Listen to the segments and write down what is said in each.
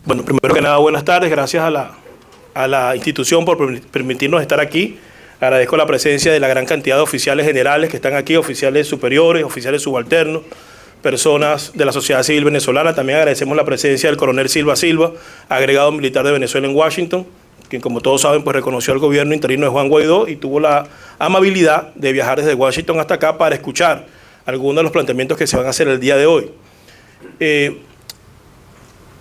Bueno, primero que nada, buenas tardes. Gracias a la institución por permitirnos estar aquí. Agradezco la presencia de la gran cantidad de oficiales generales que están aquí, oficiales superiores, oficiales subalternos, personas de la sociedad civil venezolana. También agradecemos la presencia del coronel Silva Silva, agregado militar de Venezuela en Washington, quien, como todos saben, pues reconoció al gobierno interino de Juan Guaidó y tuvo la amabilidad de viajar desde Washington hasta acá para escuchar algunos de los planteamientos que se van a hacer el día de hoy.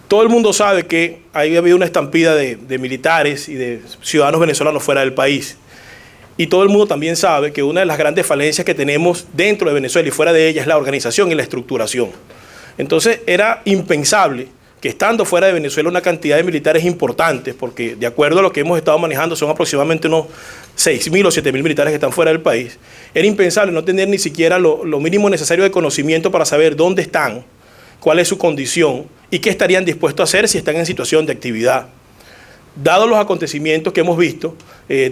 Todo el mundo sabe que ha habido una estampida de militares y de ciudadanos venezolanos fuera del país. Y todo el mundo también sabe que una de las grandes falencias que tenemos dentro de Venezuela y fuera de ella es la organización y la estructuración. Entonces era impensable que estando fuera de Venezuela una cantidad de militares importantes, porque de acuerdo a lo que hemos estado manejando son aproximadamente unos 6.000 o 7.000 militares que están fuera del país, era impensable no tener ni siquiera lo mínimo necesario de conocimiento para saber dónde están, cuál es su condición y qué estarían dispuestos a hacer si están en situación de actividad. Dados los acontecimientos que hemos visto,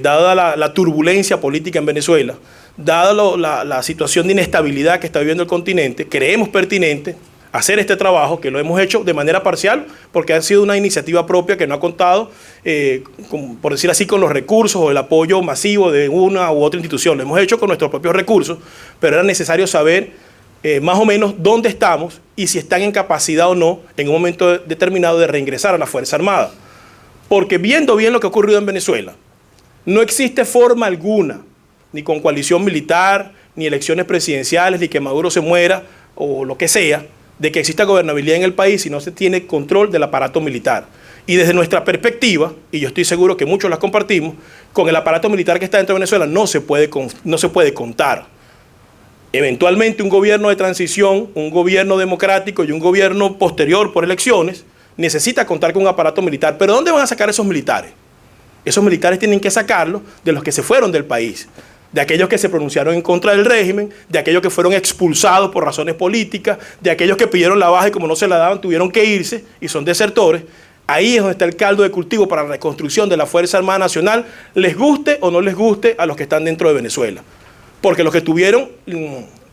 dada la turbulencia política en Venezuela, dada la situación de inestabilidad que está viviendo el continente, creemos pertinente hacer este trabajo, que lo hemos hecho de manera parcial, porque ha sido una iniciativa propia que no ha contado, por decir así, con los recursos o el apoyo masivo de una u otra institución. Lo hemos hecho con nuestros propios recursos, pero era necesario saber más o menos dónde estamos y si están en capacidad o no en un momento determinado de reingresar a la Fuerza Armada. Porque viendo bien lo que ha ocurrido en Venezuela, no existe forma alguna, ni con coalición militar, ni elecciones presidenciales, ni que Maduro se muera o lo que sea, de que exista gobernabilidad en el país si no se tiene control del aparato militar. Y desde nuestra perspectiva, y yo estoy seguro que muchos las compartimos, con el aparato militar que está dentro de Venezuela no se puede contar. Eventualmente un gobierno de transición, un gobierno democrático y un gobierno posterior por elecciones necesita contar con un aparato militar. ¿Pero dónde van a sacar esos militares? Esos militares tienen que sacarlos de los que se fueron del país, de aquellos que se pronunciaron en contra del régimen, de aquellos que fueron expulsados por razones políticas, de aquellos que pidieron la baja y como no se la daban tuvieron que irse y son desertores. Ahí es donde está el caldo de cultivo para la reconstrucción de la Fuerza Armada Nacional, les guste o no les guste a los que están dentro de Venezuela. Porque los que tuvieron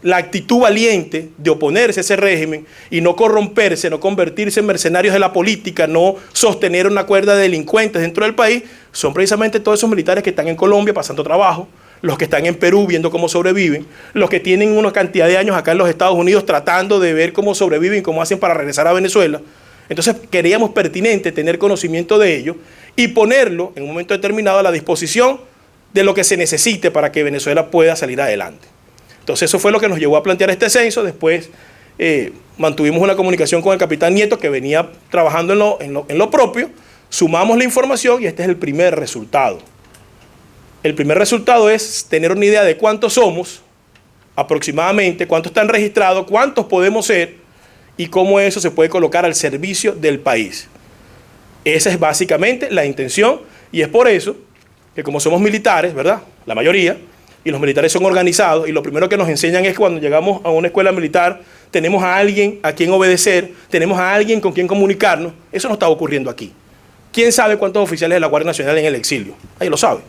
la actitud valiente de oponerse a ese régimen y no corromperse, no convertirse en mercenarios de la política, no sostener una cuerda de delincuentes dentro del país, son precisamente todos esos militares que están en Colombia pasando trabajo, los que están en Perú viendo cómo sobreviven, los que tienen una cantidad de años acá en los Estados Unidos tratando de ver cómo sobreviven, cómo hacen para regresar a Venezuela. Entonces queríamos pertinente tener conocimiento de ello y ponerlo en un momento determinado a la disposición de lo que se necesite para que Venezuela pueda salir adelante. Entonces eso fue lo que nos llevó a plantear este censo. Después mantuvimos una comunicación con el capitán Nieto, que venía trabajando en lo propio, sumamos la información y este es el primer resultado. El primer resultado es tener una idea de cuántos somos, aproximadamente, cuántos están registrados, cuántos podemos ser y cómo eso se puede colocar al servicio del país. Esa es básicamente la intención y es por eso que como somos militares, ¿verdad?, la mayoría, y los militares son organizados, y lo primero que nos enseñan es que cuando llegamos a una escuela militar tenemos a alguien a quien obedecer, tenemos a alguien con quien comunicarnos. Eso no está ocurriendo aquí. ¿Quién sabe cuántos oficiales de la Guardia Nacional en el exilio? Ahí lo sabe.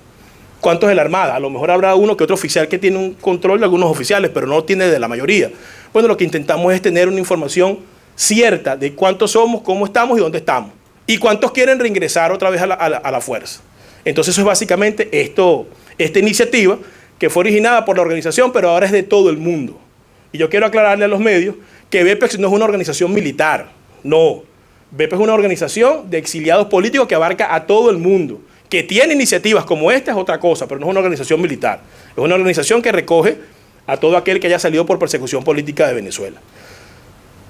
¿Cuántos de la Armada? A lo mejor habrá uno que otro oficial que tiene un control de algunos oficiales, pero no lo tiene de la mayoría. Bueno, lo que intentamos es tener una información cierta de cuántos somos, cómo estamos y dónde estamos. Y cuántos quieren reingresar otra vez a la fuerza. Entonces eso es básicamente esta iniciativa que fue originada por la organización, pero ahora es de todo el mundo. Y yo quiero aclararle a los medios que BEPEX no es una organización militar, no. BEPEX es una organización de exiliados políticos que abarca a todo el mundo, que tiene iniciativas como esta es otra cosa, pero no es una organización militar. Es una organización que recoge a todo aquel que haya salido por persecución política de Venezuela.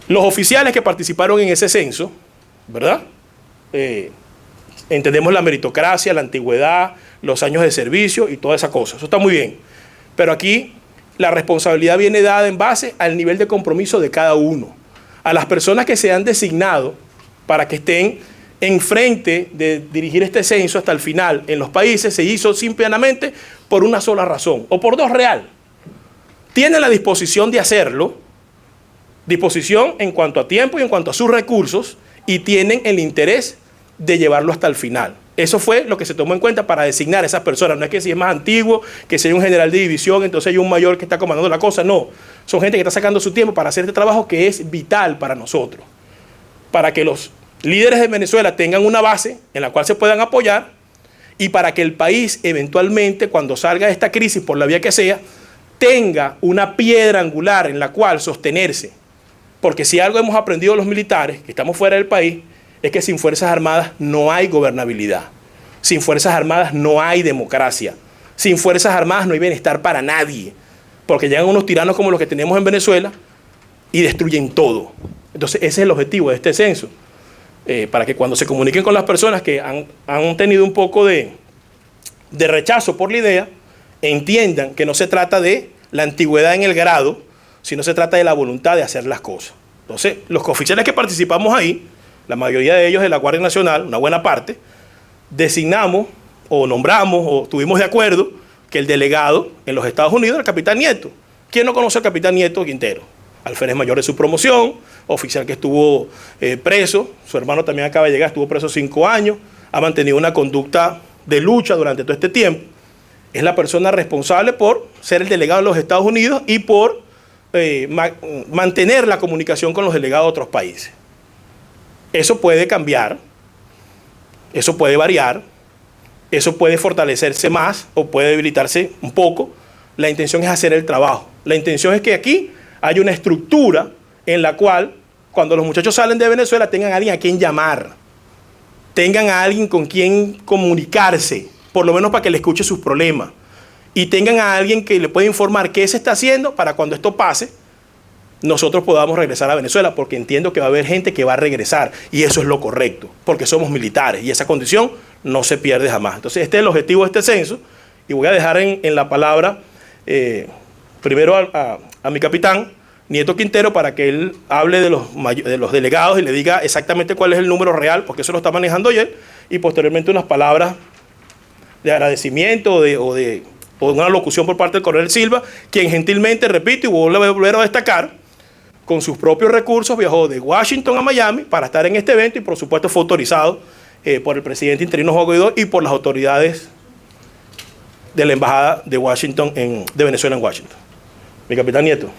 Los oficiales que participaron en ese censo, ¿verdad?, entendemos la meritocracia, la antigüedad, los años de servicio y toda esa cosa. Eso está muy bien. Pero aquí la responsabilidad viene dada en base al nivel de compromiso de cada uno. A las personas que se han designado para que estén enfrente de dirigir este censo hasta el final en los países, se hizo simplemente por una sola razón, o por dos real. Tienen la disposición de hacerlo, disposición en cuanto a tiempo y en cuanto a sus recursos, y tienen el interés de llevarlo hasta el final. Eso fue lo que se tomó en cuenta para designar a esas personas. No es que si es más antiguo, que si hay un general de división, entonces hay un mayor que está comandando la cosa. No, son gente que está sacando su tiempo para hacer este trabajo que es vital para nosotros. Para que los líderes de Venezuela tengan una base en la cual se puedan apoyar y para que el país eventualmente, cuando salga de esta crisis por la vía que sea, tenga una piedra angular en la cual sostenerse. Porque si algo hemos aprendido los militares, que estamos fuera del país, es que sin Fuerzas Armadas no hay gobernabilidad. Sin Fuerzas Armadas no hay democracia. Sin Fuerzas Armadas no hay bienestar para nadie. Porque llegan unos tiranos como los que tenemos en Venezuela y destruyen todo. Entonces ese es el objetivo de este censo. Para que cuando se comuniquen con las personas que han tenido un poco de rechazo por la idea, entiendan que no se trata de la antigüedad en el grado, sino se trata de la voluntad de hacer las cosas. Entonces, los oficiales que participamos ahí, la mayoría de ellos de la Guardia Nacional, una buena parte, designamos o nombramos o estuvimos de acuerdo que el delegado en los Estados Unidos era el capitán Nieto. ¿Quién no conoce al capitán Nieto Quintero? Alférez mayor de su promoción, oficial que estuvo preso, su hermano también acaba de llegar, estuvo preso 5 años, ha mantenido una conducta de lucha durante todo este tiempo. Es la persona responsable por ser el delegado de los Estados Unidos y por mantener la comunicación con los delegados de otros países. Eso puede cambiar, eso puede variar, eso puede fortalecerse más o puede debilitarse un poco. La intención es hacer el trabajo. La intención es que aquí haya una estructura en la cual, cuando los muchachos salen de Venezuela, tengan a alguien a quien llamar, tengan a alguien con quien comunicarse, por lo menos para que le escuche sus problemas, y tengan a alguien que le pueda informar qué se está haciendo para cuando esto pase, nosotros podamos regresar a Venezuela, porque entiendo que va a haber gente que va a regresar, y eso es lo correcto, porque somos militares, y esa condición no se pierde jamás. Entonces, este es el objetivo de este censo, y voy a dejar en la palabra primero a mi capitán, Nieto Quintero, para que él hable de los delegados y le diga exactamente cuál es el número real, porque eso lo está manejando él, y posteriormente unas palabras de agradecimiento o una locución por parte del coronel Silva, quien gentilmente, repito, y vuelvo a volver a destacar, con sus propios recursos viajó de Washington a Miami para estar en este evento y por supuesto fue autorizado por el presidente interino Juan Guaidó y por las autoridades de la Embajada de Washington de Venezuela en Washington. Mi capitán Nieto.